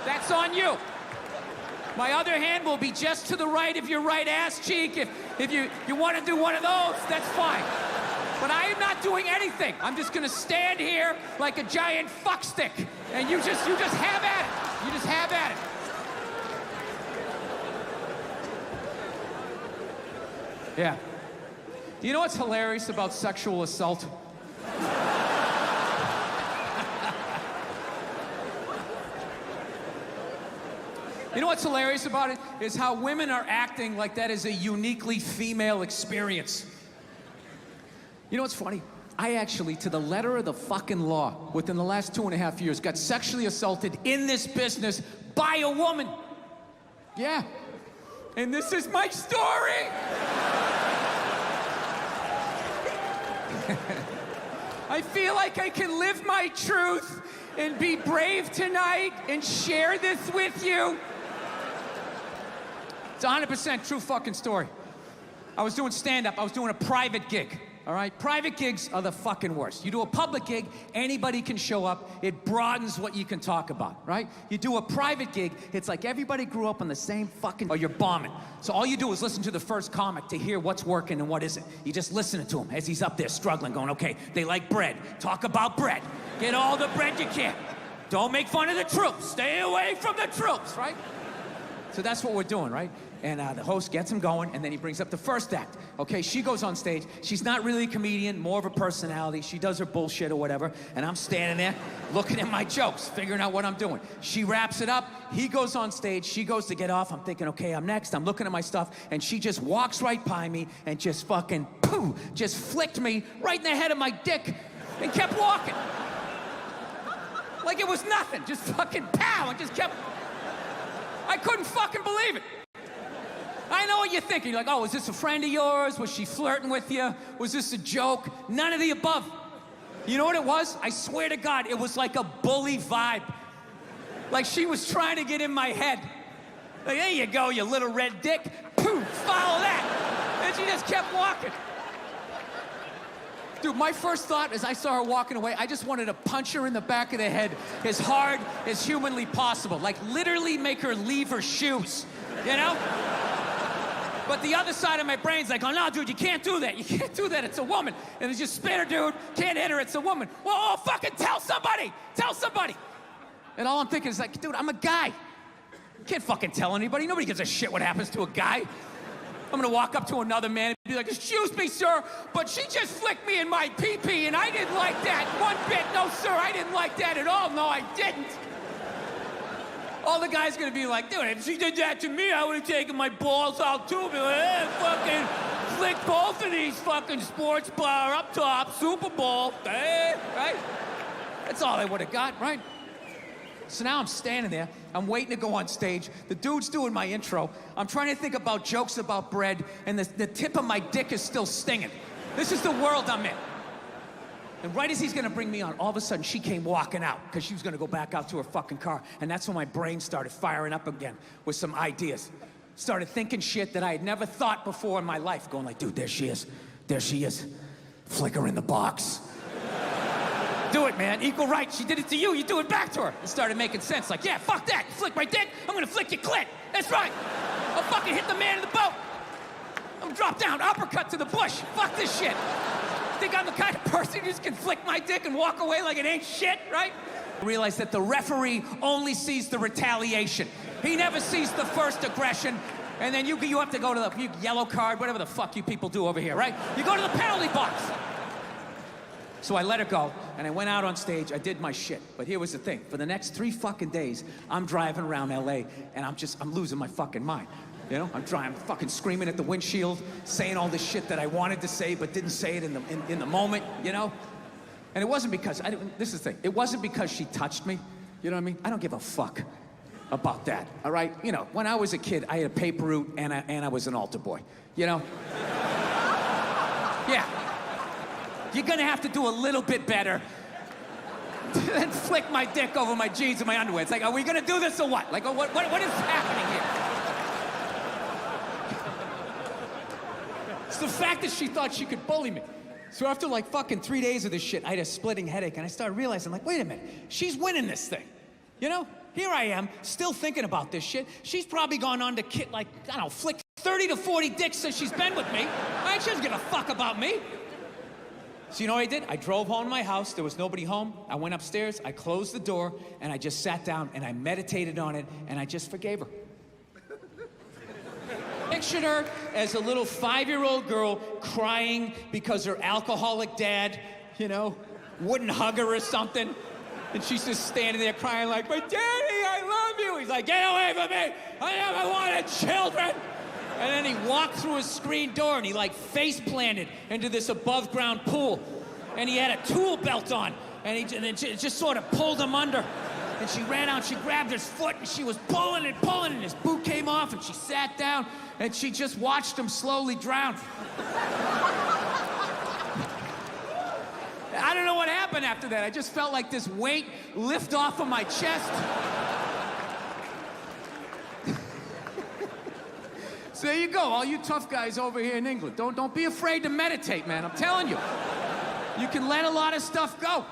That's on you. My other hand will be just to the right of your right ass cheek. If you want to do one of those, that's fine. But I am not doing anything. I'm just gonna stand here like a giant fuckstick, and you just have at it. You just have at it. Yeah. You know what's hilarious about sexual assault? You know what's hilarious about it? Is how women are acting like that is a uniquely female experience. You know what's funny? I actually, to the letter of the fucking law, within the last 2.5 years, got sexually assaulted in this business by a woman. Yeah. And this is my story. I feel like I can live my truth and be brave tonight and share this with you. It's a 100% true fucking story. I was doing stand-up. I was doing a private gig. All right? Private gigs are the fucking worst. You do a public gig, anybody can show up. It broadens what you can talk about, right? You do a private gig, it's like everybody grew up on the same fucking... Or you're bombing. So all you do is listen to the first comic to hear what's working and what isn't. You just listen to him as he's up there struggling, going, okay, they like bread. Talk about bread. Get all the bread you can. Don't make fun of the troops. Stay away from the troops, right? So that's what we're doing, right? And the host gets him going, and then he brings up the first act. Okay, she goes on stage. She's not really a comedian, more of a personality. She does her bullshit or whatever, and I'm standing there looking at my jokes, figuring out what I'm doing. She wraps it up. He goes on stage. She goes to get off. I'm thinking, okay, I'm next. I'm looking at my stuff, and she just walks right by me and just fucking, pooh, just flicked me right in the head of my dick and kept walking. Like it was nothing. Just fucking pow, and just kept... I couldn't fucking believe it. I know what you're thinking. You're like, oh, is this a friend of yours? Was she flirting with you? Was this a joke? None of the above. You know what it was? I swear to God, it was like a bully vibe. Like she was trying to get in my head. Like, there you go, you little red dick. Poof, follow that. And she just kept walking. Dude, my first thought as I saw her walking away, I just wanted to punch her in the back of the head as hard as humanly possible. Like literally make her leave her shoes, you know? But the other side of my brain's like, oh no, dude, you can't do that. You can't do that, it's a woman. And it's just spin her, dude, can't hit her, it's a woman. Well, oh, fucking tell somebody, tell somebody. And all I'm thinking is like, dude, I'm a guy. You can't fucking tell anybody. Nobody gives a shit what happens to a guy. I'm gonna walk up to another man and be like, excuse me, sir, but she just flicked me in my pee-pee and I didn't like that one bit. No, sir, I didn't like that at all. No, I didn't. All the guy's gonna be like, dude, if she did that to me, I would have taken my balls out too. Be like, hey, fucking flick both of these fucking sports bar up top, Super Bowl, hey, right? That's all I would have got, right? So now I'm standing there, I'm waiting to go on stage, the dude's doing my intro, I'm trying to think about jokes about bread, and the tip of my dick is still stinging. This is the world I'm in. And right as he's gonna bring me on, all of a sudden she came walking out, because she was gonna go back out to her fucking car, and that's when my brain started firing up again with some ideas. Started thinking shit that I had never thought before in my life, going like, dude, there she is, flick her in the box. Do it, man. Equal rights. She did it to you. You do it back to her. It started making sense. Like, yeah, fuck that. You flick my dick. I'm gonna flick your clit. That's right. I'll fucking hit the man in the boat. I'm drop down, uppercut to the bush. Fuck this shit. Think I'm the kind of person who just can flick my dick and walk away like it ain't shit, right? I realized that the referee only sees the retaliation. He never sees the first aggression. And then you have to go to the yellow card, whatever the fuck you people do over here, right? You go to the penalty box. So I let her go, and I went out on stage, I did my shit. But here was the thing, for the next 3 fucking days, I'm driving around LA, and I'm losing my fucking mind. You know, I'm fucking screaming at the windshield, saying all this shit that I wanted to say, but didn't say it in the moment, you know? And it wasn't because, this is the thing, it wasn't because she touched me, you know what I mean? I don't give a fuck about that, all right? You know, when I was a kid, I had a paper route, and I was an altar boy, you know? Yeah. You're gonna have to do a little bit better than flick my dick over my jeans and my underwear. It's like, are we gonna do this or what? Like, what is happening here? It's the fact that she thought she could bully me. So after like fucking 3 days of this shit, I had a splitting headache, and I started realizing, like, wait a minute, she's winning this thing. You know? here I am, still thinking about this shit. She's probably gone on to like, I don't know, flick 30 to 40 dicks since she's been with me. Right? She doesn't give a fuck about me. So you know what I did? I drove home to my house. There was nobody home. I went upstairs, I closed the door, and I just sat down and I meditated on it, and I just forgave her. Pictured her as a little 5-year-old girl crying because her alcoholic dad, you know, wouldn't hug her or something. And she's just standing there crying like, but Daddy, I love you. He's like, get away from me. I never wanted children. And then he walked through his screen door and he like face planted into this above ground pool. And he had a tool belt on. And it just sort of pulled him under. And she ran out, she grabbed his foot, and she was pulling and his boot came off, and she sat down, and she just watched him slowly drown. I don't know what happened after that. I just felt like this weight lift off of my chest. So there you go, all you tough guys over here in England. Don't be afraid to meditate, man. I'm telling you. You can let a lot of stuff go.